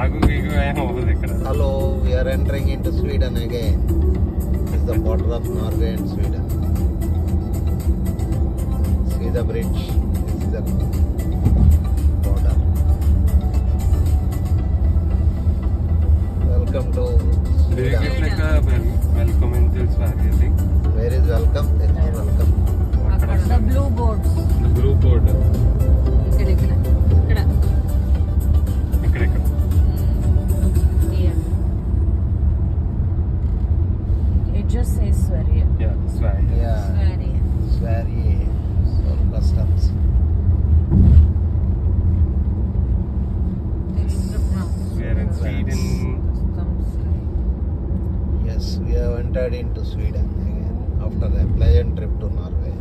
Hello, we are entering into Sweden again. This is the border of Norway and Sweden. See the bridge. This is the border. Welcome to Sweden. Welcome into Sverige thing. Where is welcome? There is welcome. The blue boards. The blue board. ఇక్కడ It just says Sverige. Yeah, Sverige. Yeah. Sverige. Sverige. So customs. We are in Sweden. Yes, we have entered into Sweden again after a pleasant trip to Norway.